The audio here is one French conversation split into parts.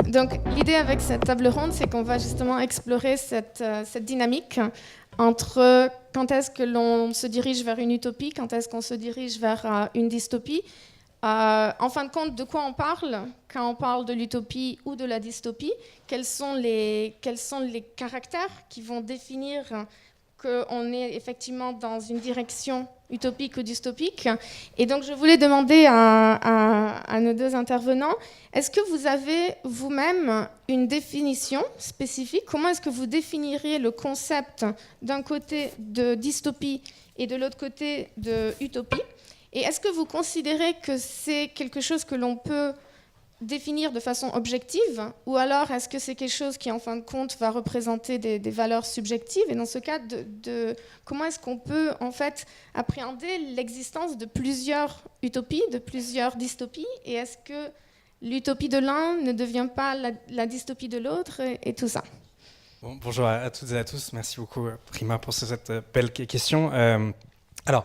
Donc l'idée avec cette table ronde, c'est qu'on va justement explorer cette dynamique entre quand est-ce que l'on se dirige vers une utopie, quand est-ce qu'on se dirige vers une dystopie. En fin de compte, de quoi on parle quand on parle de l'utopie ou de la dystopie? Quels sont les caractères qui vont définir qu'on est effectivement dans une direction utopique ou dystopique? Et donc je voulais demander à nos deux intervenants, est-ce que vous avez vous-même une définition spécifique? Comment est-ce que vous définiriez le concept d'un côté de dystopie et de l'autre côté de utopie? Et est-ce que vous considérez que c'est quelque chose que l'on peut définir de façon objective, ou alors est-ce que c'est quelque chose qui, en fin de compte, va représenter des valeurs subjectives? Et dans ce cas, comment est-ce qu'on peut, en fait, appréhender l'existence de plusieurs utopies, de plusieurs dystopies? Et est-ce que l'utopie de l'un ne devient pas la dystopie de l'autre, et tout ça? Bon, bonjour à toutes et à tous. Merci beaucoup, Prima, pour cette belle question. Alors,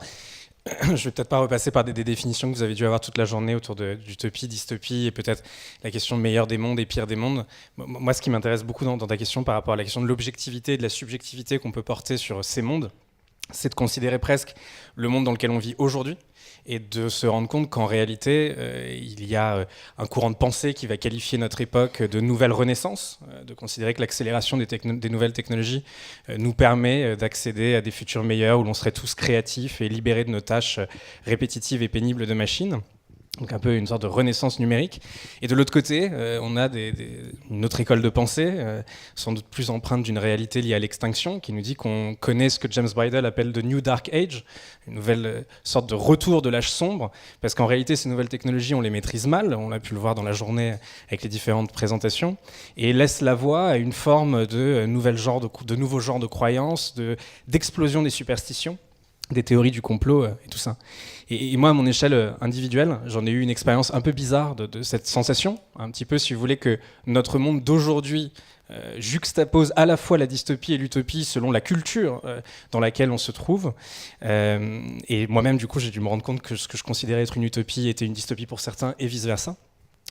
je ne vais peut-être pas repasser par des définitions que vous avez dû avoir toute la journée autour d'utopie, dystopie, et peut-être la question meilleur des mondes et pire des mondes. Moi, ce qui m'intéresse beaucoup dans ta question par rapport à la question de l'objectivité et de la subjectivité qu'on peut porter sur ces mondes, c'est de considérer presque le monde dans lequel on vit aujourd'hui et de se rendre compte qu'en réalité, il y a un courant de pensée qui va qualifier notre époque de nouvelle renaissance, de considérer que l'accélération des nouvelles technologies nous permet d'accéder à des futurs meilleurs où l'on serait tous créatifs et libérés de nos tâches répétitives et pénibles de machines. Donc un peu une sorte de renaissance numérique. Et de l'autre côté, on a une autre école de pensée, sans doute plus empreinte d'une réalité liée à l'extinction, qui nous dit qu'on connaît ce que James Bridle appelle The New Dark Age, une nouvelle sorte de retour de l'âge sombre, parce qu'en réalité, ces nouvelles technologies, on les maîtrise mal, on a pu le voir dans la journée avec les différentes présentations, et laisse la voie à une forme de nouveaux genres de croyances, d'explosion des superstitions, des théories du complot et tout ça. Et moi, à mon échelle individuelle, j'en ai eu une expérience un peu bizarre de cette sensation, un petit peu, si vous voulez, que notre monde d'aujourd'hui juxtapose à la fois la dystopie et l'utopie selon la culture dans laquelle on se trouve. Et moi-même, du coup, j'ai dû me rendre compte que ce que je considérais être une utopie était une dystopie pour certains et vice-versa.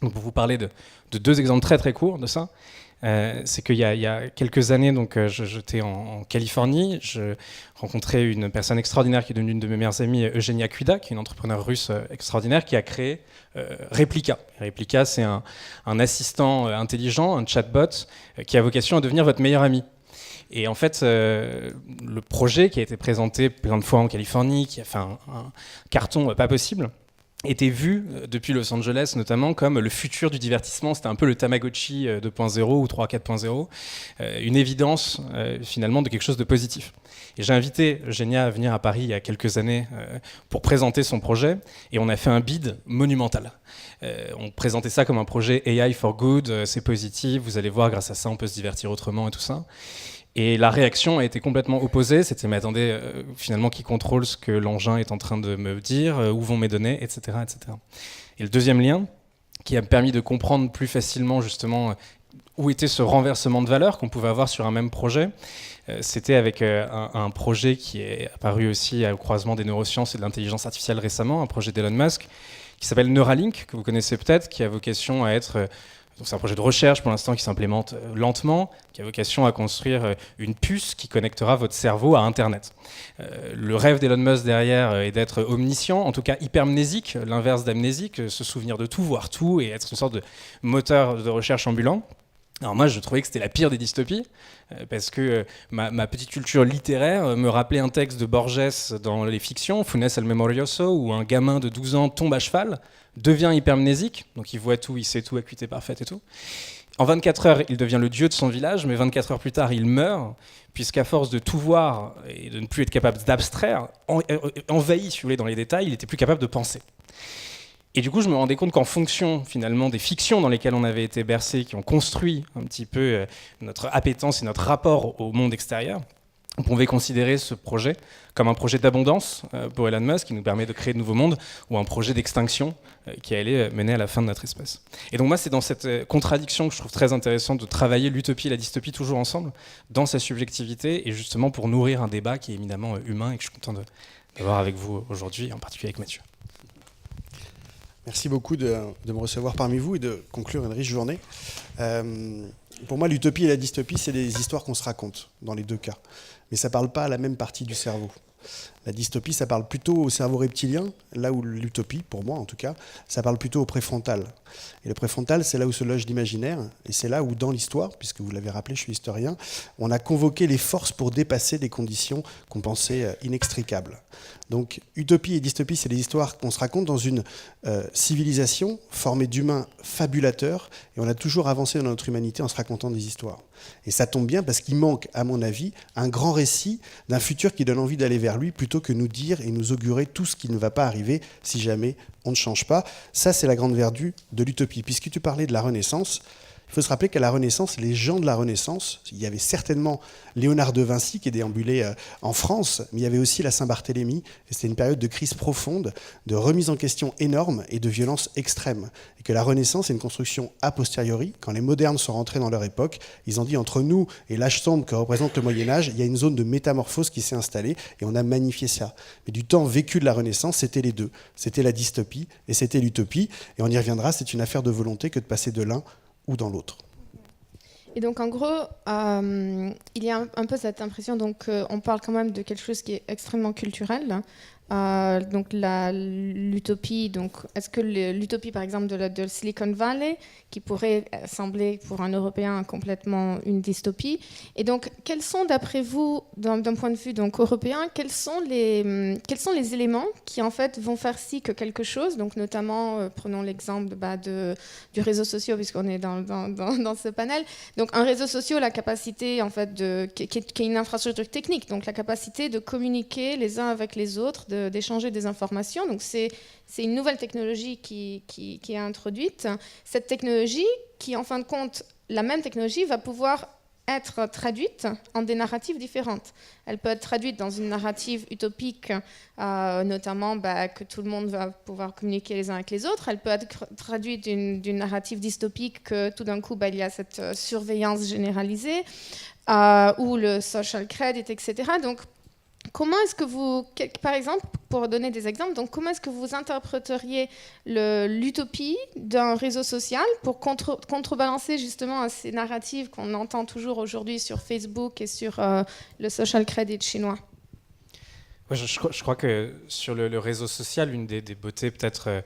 Donc, pour vous parler de deux exemples très très courts de ça, c'est qu'il y a quelques années, donc j'étais en Californie, je rencontrais une personne extraordinaire qui est devenue une de mes meilleures amies, Eugenia Kuida, qui est une entrepreneure russe extraordinaire qui a créé Replika. Replika, c'est un assistant intelligent, un chatbot, qui a vocation à devenir votre meilleur ami. Et en fait, le projet qui a été présenté plein de fois en Californie, qui a fait un carton pas possible, était vu depuis Los Angeles notamment comme le futur du divertissement. C'était un peu le Tamagotchi 2.0 ou 3 4.0, une évidence finalement de quelque chose de positif. Et j'ai invité Eugenia à venir à Paris il y a quelques années pour présenter son projet, et on a fait un bid monumental. On présentait ça comme un projet AI for good, c'est positif, vous allez voir, grâce à ça on peut se divertir autrement et tout ça. Et la réaction a été complètement opposée, c'était « mais attendez, finalement qui contrôle ce que l'engin est en train de me dire, où vont mes données, etc. etc. » Et le deuxième lien, qui a permis de comprendre plus facilement justement où était ce renversement de valeur qu'on pouvait avoir sur un même projet, c'était avec un projet qui est apparu aussi au croisement des neurosciences et de l'intelligence artificielle récemment, un projet d'Elon Musk, qui s'appelle Neuralink, que vous connaissez peut-être, qui a vocation à être... Donc c'est un projet de recherche pour l'instant qui s'implémente lentement, qui a vocation à construire une puce qui connectera votre cerveau à Internet. Le rêve d'Elon Musk derrière est d'être omniscient, en tout cas hypermnésique, l'inverse d'amnésique, se souvenir de tout, voir tout et être une sorte de moteur de recherche ambulant. Alors moi, je trouvais que c'était la pire des dystopies, parce que ma petite culture littéraire me rappelait un texte de Borges dans les fictions, Funes el Memorioso, où un gamin de 12 ans tombe à cheval, devient hypermnésique, donc il voit tout, il sait tout, acuité parfaite et tout. En 24 heures, il devient le dieu de son village, mais 24 heures plus tard, il meurt, puisqu'à force de tout voir et de ne plus être capable d'abstraire, envahi, si vous voulez, dans les détails, il n'était plus capable de penser. Et du coup, je me rendais compte qu'en fonction, finalement, des fictions dans lesquelles on avait été bercés, qui ont construit un petit peu notre appétence et notre rapport au monde extérieur, on pouvait considérer ce projet comme un projet d'abondance pour Elon Musk, qui nous permet de créer de nouveaux mondes, ou un projet d'extinction qui allait mener à la fin de notre espèce. Et donc moi, c'est dans cette contradiction que je trouve très intéressant de travailler l'utopie et la dystopie toujours ensemble, dans sa subjectivité, et justement pour nourrir un débat qui est éminemment humain et que je suis content d'avoir avec vous aujourd'hui, en particulier avec Mathieu. Merci beaucoup de me recevoir parmi vous et de conclure une riche journée. Pour moi, l'utopie et la dystopie, c'est des histoires qu'on se raconte, dans les deux cas. Mais ça ne parle pas à la même partie du cerveau. La dystopie, ça parle plutôt au cerveau reptilien, là où l'utopie, pour moi en tout cas, ça parle plutôt au préfrontal. Et le préfrontal, c'est là où se loge l'imaginaire, et c'est là où, dans l'histoire, puisque vous l'avez rappelé, je suis historien, on a convoqué les forces pour dépasser des conditions qu'on pensait inextricables. Donc, utopie et dystopie, c'est des histoires qu'on se raconte dans une civilisation formée d'humains fabulateurs, et on a toujours avancé dans notre humanité en se racontant des histoires. Et ça tombe bien parce qu'il manque, à mon avis, un grand récit d'un futur qui donne envie d'aller vers lui, plutôt que nous dire et nous augurer tout ce qui ne va pas arriver si jamais on ne change pas. Ça, c'est la grande vertu de l'utopie. Puisque tu parlais de la Renaissance, il faut se rappeler qu'à la Renaissance, les gens de la Renaissance, il y avait certainement Léonard de Vinci qui déambulait en France, mais il y avait aussi la Saint-Barthélemy, et c'était une période de crise profonde, de remise en question énorme et de violence extrême. Et que la Renaissance est une construction a posteriori. Quand les modernes sont rentrés dans leur époque, ils ont dit entre nous et l'âge sombre que représente le Moyen-Âge, il y a une zone de métamorphose qui s'est installée, et on a magnifié ça. Mais du temps vécu de la Renaissance, c'était les deux. C'était la dystopie et c'était l'utopie, et on y reviendra, c'est une affaire de volonté que de passer de l'un ou dans l'autre. Et donc en gros, il y a un peu cette impression, donc on parle quand même de quelque chose qui est extrêmement culturel. Donc l'utopie, donc est-ce que l'utopie par exemple de Silicon Valley, qui pourrait sembler pour un Européen complètement une dystopie, et donc quels sont d'après vous, d'un point de vue donc européen, quels sont les éléments qui en fait vont faire si que quelque chose, donc notamment prenons l'exemple du réseau social puisqu'on est dans ce panel, donc un réseau social, la capacité en fait qui est une infrastructure technique, donc la capacité de communiquer les uns avec les autres, d'échanger des informations. Donc c'est une nouvelle technologie qui est introduite. Cette technologie qui, en fin de compte, la même technologie va pouvoir être traduite en des narratives différentes. Elle peut être traduite dans une narrative utopique, notamment que tout le monde va pouvoir communiquer les uns avec les autres. Elle peut être traduite d'une narrative dystopique que tout d'un coup, il y a cette surveillance généralisée, ou le social credit, etc. Donc, comment est-ce que vous, par exemple, pour donner des exemples, donc comment est-ce que vous interpréteriez l'utopie d'un réseau social pour contrebalancer justement ces narratives qu'on entend toujours aujourd'hui sur Facebook et sur le social credit chinois? Ouais, je crois que sur le réseau social, une des beautés peut-être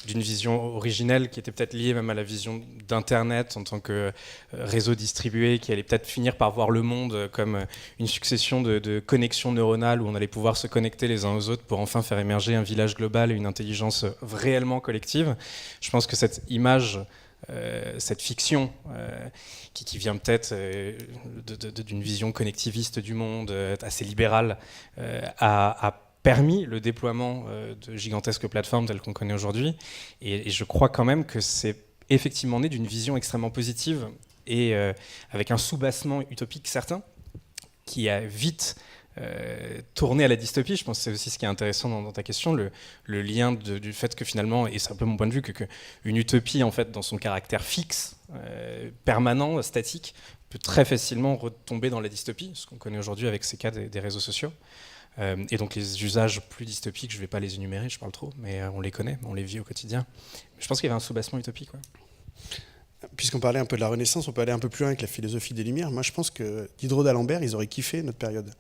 d'une vision originelle qui était peut-être liée même à la vision d'Internet en tant que réseau distribué qui allait peut-être finir par voir le monde comme une succession de connexions neuronales où on allait pouvoir se connecter les uns aux autres pour enfin faire émerger un village global et une intelligence réellement collective. Je pense que cette image, cette fiction qui vient peut-être d'une vision connectiviste du monde, assez libérale, a permis le déploiement de gigantesques plateformes telles qu'on connaît aujourd'hui. Et je crois quand même que c'est effectivement né d'une vision extrêmement positive et avec un soubassement utopique certain qui a vite tourné à la dystopie. Je pense que c'est aussi ce qui est intéressant dans ta question, le lien du fait que finalement, et c'est un peu mon point de vue, qu'une utopie, en fait, dans son caractère fixe, permanent, statique, peut très facilement retomber dans la dystopie, ce qu'on connaît aujourd'hui avec ces cas des réseaux sociaux. Et donc les usages plus dystopiques, je ne vais pas les énumérer, je parle trop, mais on les connaît, on les vit au quotidien. Je pense qu'il y avait un soubassement utopique. Ouais. Puisqu'on parlait un peu de la Renaissance, on peut aller un peu plus loin avec la philosophie des Lumières. Moi, je pense que Diderot d'Alembert, ils auraient kiffé notre période.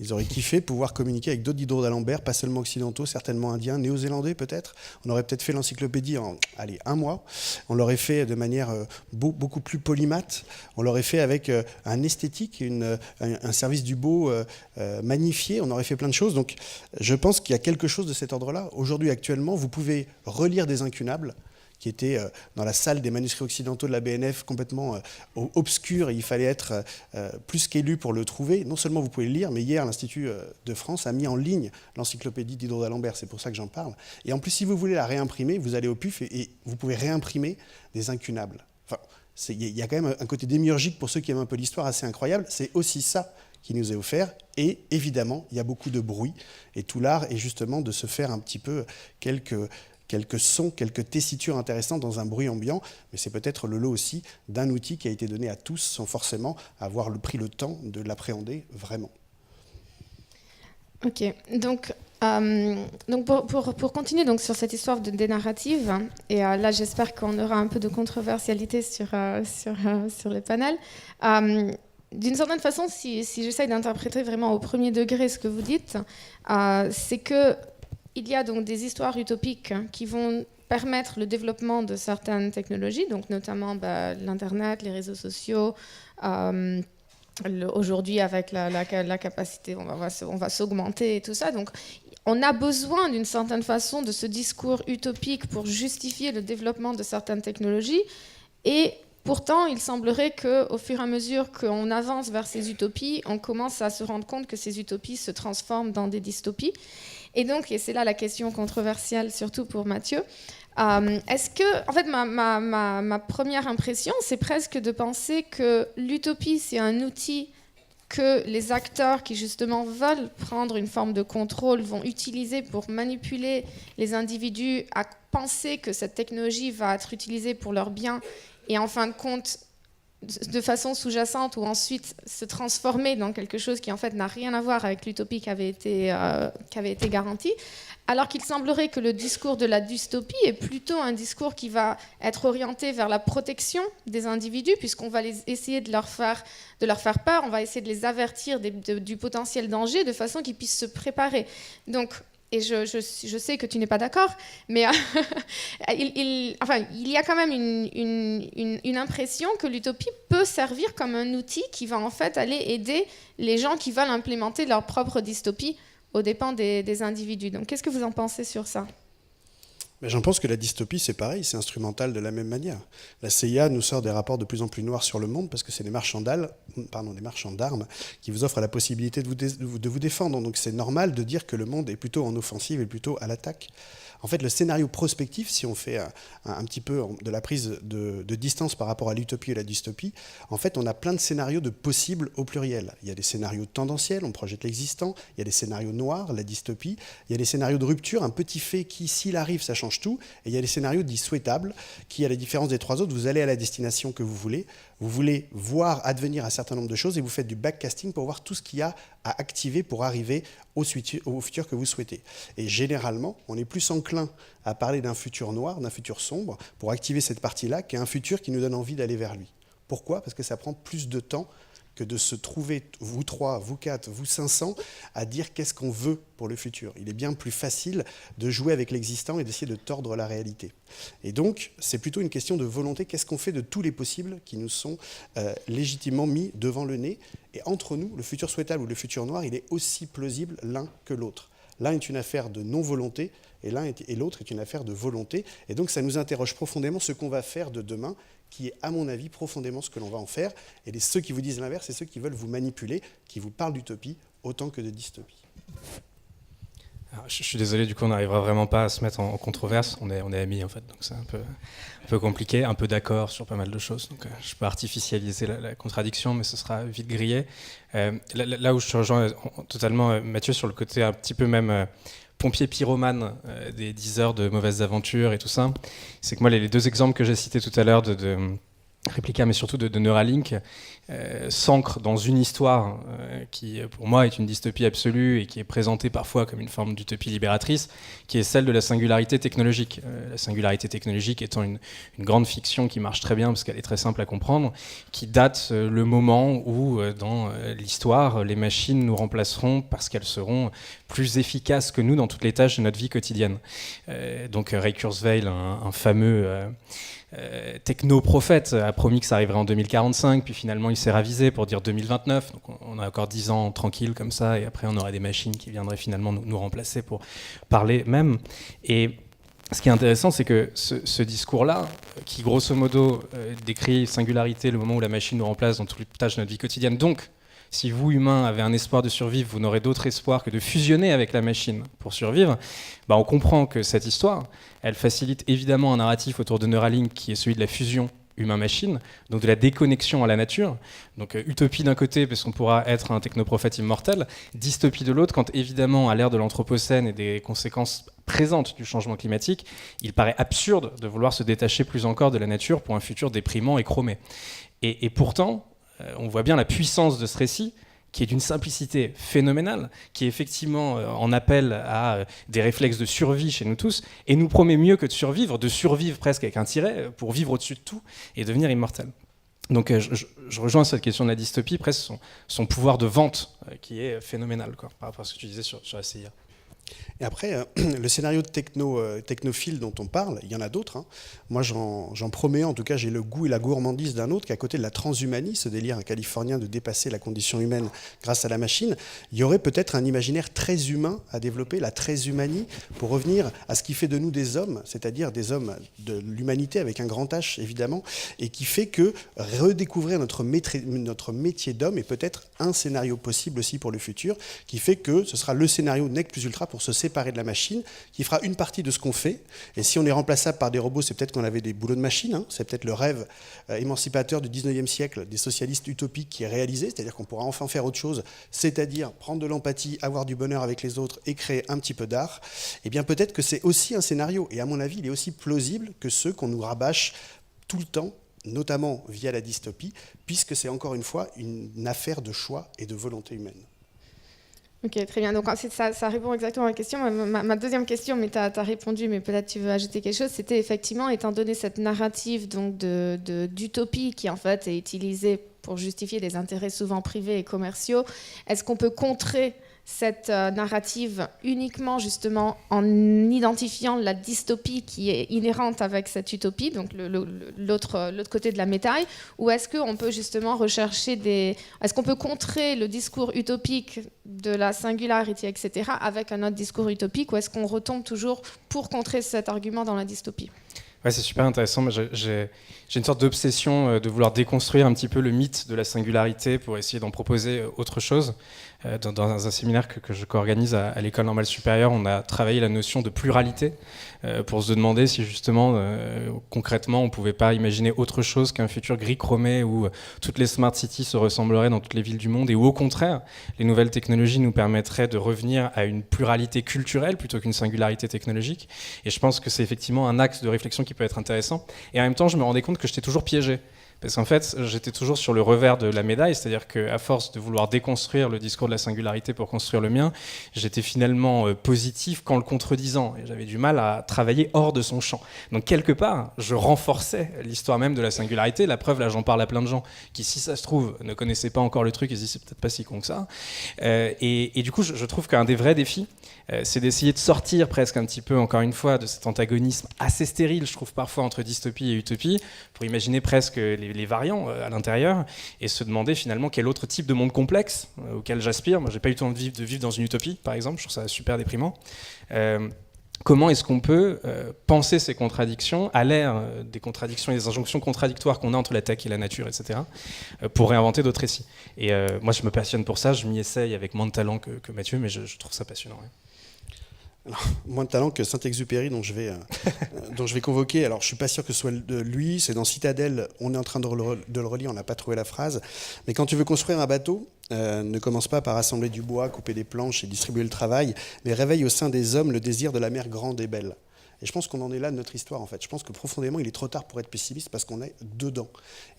Ils auraient kiffé pouvoir communiquer avec d'autres Diderot d'Alembert, pas seulement occidentaux, certainement indiens, néo-zélandais peut-être. On aurait peut-être fait l'encyclopédie en, un mois. On l'aurait fait de manière beaucoup plus polymathe. On l'aurait fait avec un esthétique, un service du beau magnifié. On aurait fait plein de choses. Donc je pense qu'il y a quelque chose de cet ordre-là. Aujourd'hui, actuellement, vous pouvez relire des incunables qui était dans la salle des manuscrits occidentaux de la BNF, complètement obscur, et il fallait être plus qu'élu pour le trouver. Non seulement vous pouvez le lire, mais hier, l'Institut de France a mis en ligne l'encyclopédie Diderot d'Alembert, c'est pour ça que j'en parle. Et en plus, si vous voulez la réimprimer, vous allez au PUF et vous pouvez réimprimer des incunables. Enfin, il y a quand même un côté démiurgique pour ceux qui aiment un peu l'histoire assez incroyable. C'est aussi ça qui nous est offert. Et évidemment, il y a beaucoup de bruit. Et tout l'art est justement de se faire un petit peu quelques sons, quelques tessitures intéressantes dans un bruit ambiant. Mais c'est peut-être le lot aussi d'un outil qui a été donné à tous sans forcément avoir pris le temps de l'appréhender vraiment. Ok, donc pour continuer donc, sur cette histoire des narratives, et là j'espère qu'on aura un peu de controversialité sur le panel, d'une certaine façon, si j'essaye d'interpréter vraiment au premier degré ce que vous dites, c'est qu'il y a donc des histoires utopiques qui vont permettre le développement de certaines technologies, donc notamment l'Internet, les réseaux sociaux, aujourd'hui avec la capacité, on va s'augmenter et tout ça. Donc on a besoin d'une certaine façon de ce discours utopique pour justifier le développement de certaines technologies. Et pourtant, il semblerait qu'au fur et à mesure qu'on avance vers ces utopies, on commence à se rendre compte que ces utopies se transforment dans des dystopies. Et donc, et c'est là la question controversiale, surtout pour Mathieu, est-ce que, en fait, ma première impression, c'est presque de penser que l'utopie, c'est un outil que les acteurs qui justement veulent prendre une forme de contrôle vont utiliser pour manipuler les individus à penser que cette technologie va être utilisée pour leur bien et en fin de compte, de façon sous-jacente ou ensuite se transformer dans quelque chose qui en fait n'a rien à voir avec l'utopie qui avait été garantie, alors qu'il semblerait que le discours de la dystopie est plutôt un discours qui va être orienté vers la protection des individus, puisqu'on va essayer de leur faire peur, on va essayer de les avertir du potentiel danger de façon qu'ils puissent se préparer. Donc, et je sais que tu n'es pas d'accord, mais il y a quand même une impression que l'utopie peut servir comme un outil qui va en fait aller aider les gens qui veulent implémenter leur propre dystopie aux dépens des individus. Donc, qu'est-ce que vous en pensez sur ça ? Mais j'en pense que la dystopie, c'est pareil, c'est instrumental de la même manière. La CIA nous sort des rapports de plus en plus noirs sur le monde parce que c'est des marchands d'armes qui vous offrent la possibilité de vous défendre. Donc c'est normal de dire que le monde est plutôt en offensive et plutôt à l'attaque. En fait, le scénario prospectif, si on fait un petit peu de la prise de distance par rapport à l'utopie et la dystopie, en fait, on a plein de scénarios de possibles au pluriel. Il y a des scénarios tendanciels, on projette l'existant. Il y a des scénarios noirs, la dystopie. Il y a des scénarios de rupture, un petit fait qui, s'il arrive, ça change tout. Et il y a les scénarios dits souhaitables, qui, à la différence des trois autres, vous allez à la destination que vous voulez voir advenir un certain nombre de choses et vous faites du backcasting pour voir tout ce qu'il y a à activer pour arriver au futur que vous souhaitez. Et généralement, on est plus enclin à parler d'un futur noir, d'un futur sombre, pour activer cette partie-là, qu'un futur qui nous donne envie d'aller vers lui. Pourquoi ? Parce que ça prend plus de temps que de se trouver, vous 3, vous 4, vous 500, à dire qu'est-ce qu'on veut pour le futur. Il est bien plus facile de jouer avec l'existant et d'essayer de tordre la réalité. Et donc, c'est plutôt une question de volonté. Qu'est-ce qu'on fait de tous les possibles qui nous sont légitimement mis devant le nez ? Et entre nous, le futur souhaitable ou le futur noir, il est aussi plausible l'un que l'autre. L'un est une affaire de non-volonté et l'autre est une affaire de volonté. Et donc, ça nous interroge profondément ce qu'on va faire de demain, qui est, à mon avis, profondément ce que l'on va en faire. Et ceux qui vous disent l'inverse, c'est ceux qui veulent vous manipuler, qui vous parlent d'utopie autant que de dystopie. Alors, je suis désolé, du coup, on n'arrivera vraiment pas à se mettre en controverse. On est amis, en fait, donc c'est un peu compliqué, un peu d'accord sur pas mal de choses. Donc, je peux artificialiser la contradiction, mais ce sera vite grillé. Là où je te rejoins totalement, Mathieu, sur le côté un petit peu même pompier pyromane des 10 heures de mauvaises aventures et tout ça, c'est que moi, les deux exemples que j'ai cités tout à l'heure de Replica, mais surtout de Neuralink, s'ancre dans une histoire qui, pour moi, est une dystopie absolue et qui est présentée parfois comme une forme d'utopie libératrice, qui est celle de la singularité technologique. La singularité technologique étant une grande fiction qui marche très bien parce qu'elle est très simple à comprendre, qui date le moment où, dans l'histoire, les machines nous remplaceront parce qu'elles seront plus efficaces que nous dans toutes les tâches de notre vie quotidienne. Donc Ray Kurzweil, un fameux techno-prophète, a promis que ça arriverait en 2045, puis finalement il s'est ravisé pour dire 2029, donc on a encore 10 ans tranquille comme ça, et après on aurait des machines qui viendraient finalement nous remplacer pour parler même. Et ce qui est intéressant, c'est que ce discours-là, qui grosso modo décrit singularité, le moment où la machine nous remplace dans toutes les tâches de notre vie quotidienne, donc si vous, humains, avez un espoir de survivre, vous n'aurez d'autre espoir que de fusionner avec la machine pour survivre, on comprend que cette histoire, elle facilite évidemment un narratif autour de Neuralink qui est celui de la fusion humain-machine, donc de la déconnexion à la nature. Donc utopie d'un côté, parce qu'on pourra être un technoprophète immortel, dystopie de l'autre, quand évidemment, à l'ère de l'Anthropocène et des conséquences présentes du changement climatique, il paraît absurde de vouloir se détacher plus encore de la nature pour un futur déprimant et chromé. Et pourtant, on voit bien la puissance de ce récit, qui est d'une simplicité phénoménale, qui effectivement en appelle à des réflexes de survie chez nous tous, et nous promet mieux que de survivre presque avec un tiret, pour vivre au-dessus de tout et devenir immortel. Donc je rejoins cette question de la dystopie, presque son pouvoir de vente, qui est phénoménal, quoi, par rapport à ce que tu disais sur la CIA. Et après, le scénario de technophile dont on parle, il y en a d'autres. Hein. Moi, j'en promets, en tout cas, j'ai le goût et la gourmandise d'un autre, qu'à côté de la transhumanie, ce délire californien de dépasser la condition humaine grâce à la machine, il y aurait peut-être un imaginaire très humain à développer, la transhumanie, pour revenir à ce qui fait de nous des hommes, c'est-à-dire des hommes de l'humanité, avec un grand H, évidemment, et qui fait que redécouvrir notre métier d'homme est peut-être un scénario possible aussi pour le futur, qui fait que ce sera le scénario nec plus ultra pour se séparer de la machine, qui fera une partie de ce qu'on fait. Et si on est remplaçable par des robots, c'est peut-être qu'on avait des boulots de machine, hein. C'est peut-être le rêve émancipateur du 19e siècle des socialistes utopiques qui est réalisé, c'est-à-dire qu'on pourra enfin faire autre chose, c'est-à-dire prendre de l'empathie, avoir du bonheur avec les autres et créer un petit peu d'art. Eh bien peut-être que c'est aussi un scénario, et à mon avis, il est aussi plausible que ceux qu'on nous rabâche tout le temps, notamment via la dystopie, puisque c'est encore une fois une affaire de choix et de volonté humaine. Ok, très bien. Donc ça répond exactement à la question. Ma deuxième question, mais tu as répondu, mais peut-être tu veux ajouter quelque chose, c'était effectivement, étant donné cette narrative donc d'utopie qui en fait est utilisée pour justifier des intérêts souvent privés et commerciaux, est-ce qu'on peut contrer cette narrative uniquement justement en identifiant la dystopie qui est inhérente avec cette utopie, donc l'autre côté de la médaille, ou est-ce qu'on peut justement est-ce qu'on peut contrer le discours utopique de la singularité, etc., avec un autre discours utopique, ou est-ce qu'on retombe toujours pour contrer cet argument dans la dystopie ? Ouais, c'est super intéressant. Moi, j'ai une sorte d'obsession de vouloir déconstruire un petit peu le mythe de la singularité pour essayer d'en proposer autre chose. Dans un séminaire que je co-organise à l'École normale supérieure, on a travaillé la notion de pluralité pour se demander si justement, concrètement, on ne pouvait pas imaginer autre chose qu'un futur gris-chromé où toutes les smart cities se ressembleraient dans toutes les villes du monde, et où au contraire, les nouvelles technologies nous permettraient de revenir à une pluralité culturelle plutôt qu'une singularité technologique. Et je pense que c'est effectivement un axe de réflexion qui peut être intéressant. Et en même temps, je me rendais compte que j'étais toujours piégé. Parce qu'en fait, j'étais toujours sur le revers de la médaille, c'est-à-dire qu'à force de vouloir déconstruire le discours de la singularité pour construire le mien, j'étais finalement positif qu'en le contredisant, et j'avais du mal à travailler hors de son champ. Donc quelque part, je renforçais l'histoire même de la singularité. La preuve, là, j'en parle à plein de gens qui, si ça se trouve, ne connaissaient pas encore le truc et se disent c'est peut-être pas si con que ça. Et du coup, je trouve qu'un des vrais défis, c'est d'essayer de sortir presque un petit peu, encore une fois, de cet antagonisme assez stérile, je trouve parfois, entre dystopie et utopie, pour imaginer presque les variants à l'intérieur, et se demander finalement quel autre type de monde complexe auquel j'aspire. Moi, j'ai pas eu le temps de vivre dans une utopie, par exemple, je trouve ça super déprimant. Comment est-ce qu'on peut penser ces contradictions à l'ère des contradictions et des injonctions contradictoires qu'on a entre la tech et la nature, etc., pour réinventer d'autres récits. Et moi, je me passionne pour ça, je m'y essaye avec moins de talent que Mathieu, mais je trouve ça passionnant. Ouais. Alors, moins de talent que Saint-Exupéry dont je vais convoquer. Alors je suis pas sûr que ce soit de lui, c'est dans Citadelle, on est en train de le relire, on n'a pas trouvé la phrase. Mais quand tu veux construire un bateau, ne commence pas par assembler du bois, couper des planches et distribuer le travail, mais réveille au sein des hommes le désir de la mer grande et belle. Et je pense qu'on en est là de notre histoire, en fait. Je pense que profondément, il est trop tard pour être pessimiste parce qu'on est dedans.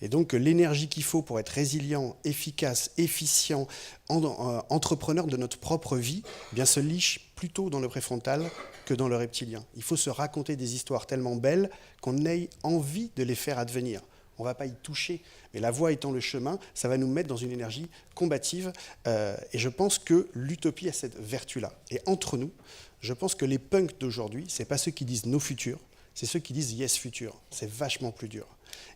Et donc, l'énergie qu'il faut pour être résilient, efficace, efficient, entrepreneur de notre propre vie, eh bien, se liche plutôt dans le préfrontal que dans le reptilien. Il faut se raconter des histoires tellement belles qu'on ait envie de les faire advenir. On ne va pas y toucher, mais la voie étant le chemin, ça va nous mettre dans une énergie combative. Et je pense que l'utopie a cette vertu-là. Et entre nous, je pense que les punks d'aujourd'hui, ce n'est pas ceux qui disent nos futurs, c'est ceux qui disent yes futur. C'est vachement plus dur.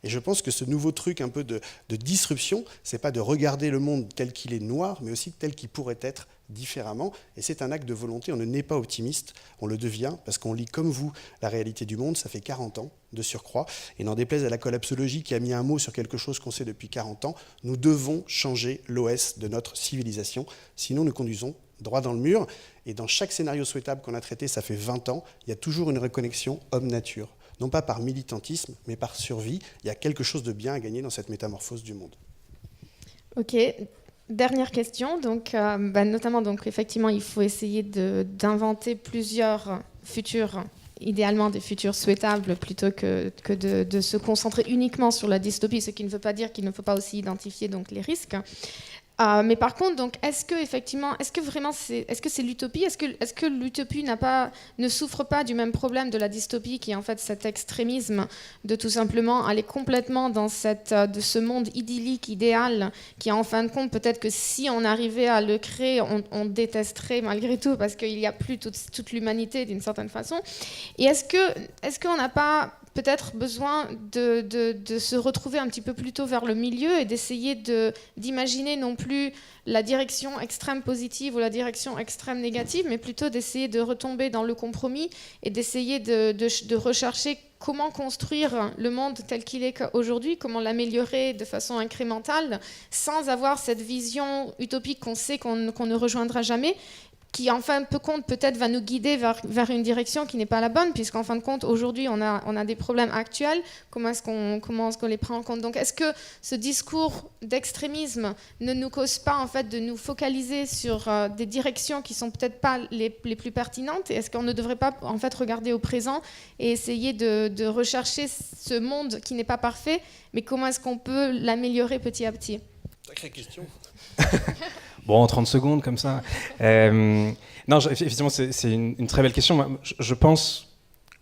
Et je pense que ce nouveau truc un peu de disruption, ce n'est pas de regarder le monde tel qu'il est noir, mais aussi tel qu'il pourrait être différemment. Et c'est un acte de volonté. On ne naît pas optimiste, on le devient parce qu'on lit comme vous la réalité du monde. Ça fait 40 ans de surcroît. Et n'en déplaise à la collapsologie qui a mis un mot sur quelque chose qu'on sait depuis 40 ans, nous devons changer l'OS de notre civilisation. Sinon, nous conduisons droit dans le mur. Et dans chaque scénario souhaitable qu'on a traité, ça fait 20 ans, il y a toujours une reconnexion homme-nature. non pas par militantisme, mais par survie. Il y a quelque chose de bien à gagner dans cette métamorphose du monde. Ok, dernière question. Donc, notamment, donc, effectivement, il faut essayer d'inventer plusieurs futurs, idéalement des futurs souhaitables, plutôt que de se concentrer uniquement sur la dystopie, ce qui ne veut pas dire qu'il ne faut pas aussi identifier donc, les risques. Mais par contre, donc, est-ce que c'est l'utopie ? Est-ce que l'utopie ne souffre pas du même problème de la dystopie, qui est en fait cet extrémisme de tout simplement aller complètement dans de ce monde idyllique, idéal, qui en fin de compte, peut-être que si on arrivait à le créer, on détesterait malgré tout, parce qu'il n'y a plus toute l'humanité d'une certaine façon. Et est-ce qu'on n'a pas peut-être besoin de se retrouver un petit peu plus tôt vers le milieu et d'essayer d'imaginer non plus la direction extrême positive ou la direction extrême négative, mais plutôt d'essayer de retomber dans le compromis et d'essayer de rechercher comment construire le monde tel qu'il est aujourd'hui, comment l'améliorer de façon incrémentale, sans avoir cette vision utopique qu'on sait qu'on ne rejoindra jamais, qui en fin de compte peut-être va nous guider vers une direction qui n'est pas la bonne, puisqu'en fin de compte aujourd'hui on a des problèmes actuels, comment est-ce qu'on les prend en compte. Donc est-ce que ce discours d'extrémisme ne nous cause pas en fait de nous focaliser sur des directions qui sont peut-être pas les plus pertinentes, et est-ce qu'on ne devrait pas en fait regarder au présent et essayer de rechercher ce monde qui n'est pas parfait, mais comment est-ce qu'on peut l'améliorer petit à petit? Sacrée question. Bon, en 30 secondes, comme ça. Non, effectivement, c'est une très belle question. Moi, je pense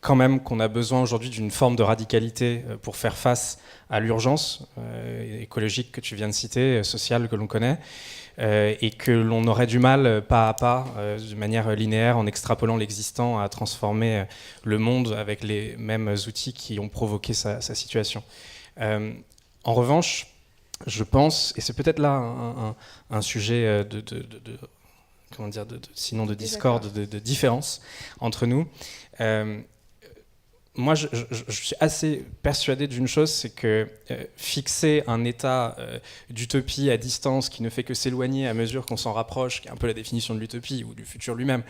quand même qu'on a besoin aujourd'hui d'une forme de radicalité pour faire face à l'urgence écologique que tu viens de citer, sociale que l'on connaît, et que l'on aurait du mal, pas à pas, de manière linéaire, en extrapolant l'existant, à transformer le monde avec les mêmes outils qui ont provoqué sa situation. En revanche, je pense, et c'est peut-être là un sujet sinon de discorde, de différence entre nous. Moi, je suis assez persuadé d'une chose, c'est que fixer un état d'utopie à distance qui ne fait que s'éloigner à mesure qu'on s'en rapproche, qui est un peu la définition de l'utopie ou du futur lui-même,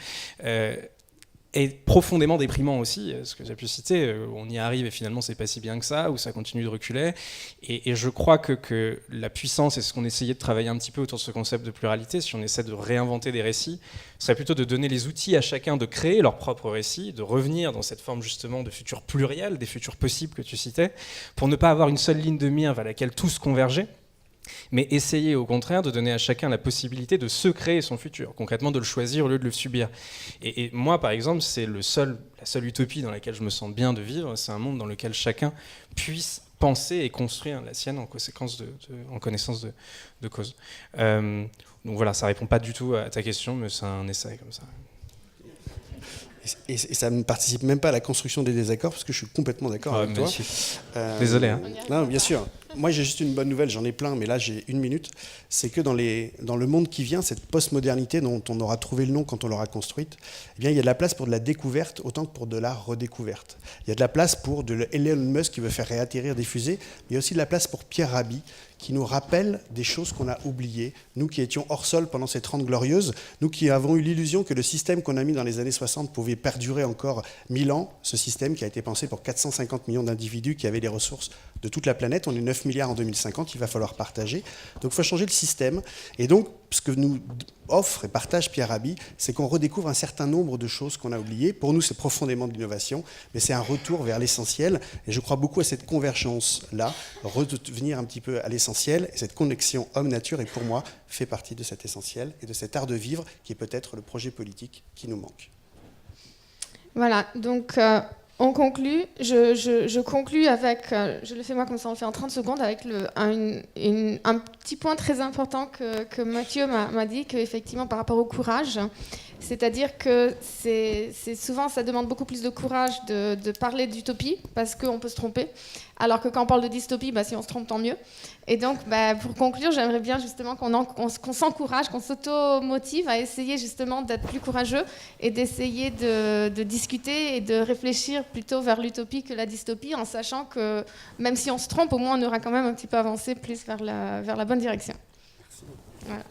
est profondément déprimant aussi, ce que j'ai pu citer, on y arrive et finalement c'est pas si bien que ça, ou ça continue de reculer, et je crois que la puissance, et ce qu'on essayait de travailler un petit peu autour de ce concept de pluralité, si on essaie de réinventer des récits, serait plutôt de donner les outils à chacun de créer leur propre récit, de revenir dans cette forme justement de futur pluriel, des futurs possibles que tu citais, pour ne pas avoir une seule ligne de mire vers laquelle tous convergeaient, mais essayer au contraire de donner à chacun la possibilité de se créer son futur, concrètement de le choisir au lieu de le subir. Et moi, par exemple, c'est la seule utopie dans laquelle je me sens bien de vivre, c'est un monde dans lequel chacun puisse penser et construire la sienne en connaissance de cause. Donc voilà, ça répond pas du tout à ta question, mais c'est un essai comme ça. Et ça ne participe même pas à la construction des désaccords, parce que je suis complètement d'accord avec toi. Désolé. Hein. Non, bien sûr. Moi, j'ai juste une bonne nouvelle, j'en ai plein, mais là, j'ai 1 minute. C'est que dans le monde qui vient, cette postmodernité dont on aura trouvé le nom quand on l'aura construite, eh bien, il y a de la place pour de la découverte autant que pour de la redécouverte. Il y a de la place pour Elon Musk qui veut faire réatterrir des fusées, mais il y a aussi de la place pour Pierre Rabhi, qui nous rappelle des choses qu'on a oubliées. Nous qui étions hors sol pendant ces 30 glorieuses, nous qui avons eu l'illusion que le système qu'on a mis dans les années 60 pouvait perdurer encore 1000 ans, ce système qui a été pensé pour 450 millions d'individus qui avaient les ressources de toute la planète. On est 9 milliards en 2050, il va falloir partager. Donc il faut changer le système. Et donc, ce que nous offre et partage Pierre Rabhi, c'est qu'on redécouvre un certain nombre de choses qu'on a oubliées. Pour nous, c'est profondément de l'innovation, mais c'est un retour vers l'essentiel. Et je crois beaucoup à cette convergence-là, revenir un petit peu à l'essentiel. Et cette connexion homme-nature, et pour moi, fait partie de cet essentiel et de cet art de vivre qui est peut-être le projet politique qui nous manque. Voilà, donc on conclut. Je conclus avec, je le fais moi comme ça, on le fait en 30 secondes, avec un petit point très important que Mathieu m'a dit, qu'effectivement par rapport au courage, c'est-à-dire que c'est souvent, ça demande beaucoup plus de courage de parler d'utopie, parce qu'on peut se tromper, alors que quand on parle de dystopie, si on se trompe, tant mieux. Et donc, pour conclure, j'aimerais bien justement qu'on s'encourage, qu'on s'auto-motive à essayer justement d'être plus courageux et d'essayer de discuter et de réfléchir plutôt vers l'utopie que la dystopie, en sachant que même si on se trompe, au moins on aura quand même un petit peu avancé plus vers la bonne direction. Voilà.